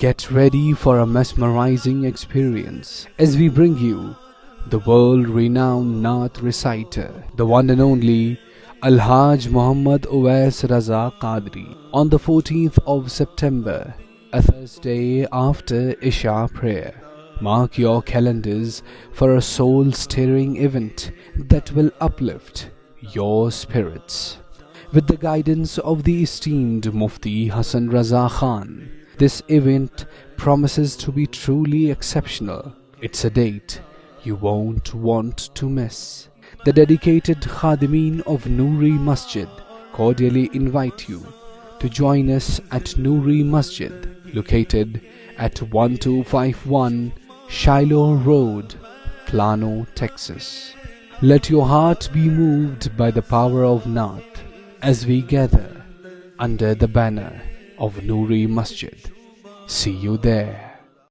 Get ready for a mesmerizing experience as we bring you the world-renowned Naat Reciter, the one and only Al-Hajj Muhammad Owais Raza Qadri, on the 14th of September, a Thursday after Isha prayer. Mark your calendars for a soul-stirring event that will uplift your spirits. With the guidance of the esteemed MUFTI HASAN RAZA KHAN, this event promises to be truly exceptional. It's a date you won't want to miss. The dedicated khadimeen of Noori Masjid cordially invite you to join us at Noori Masjid, located at 1251 Shiloh Road, Plano, Texas. Let your heart be moved by the power of Naat as we gather under the banner of Noori Masjid. See you there.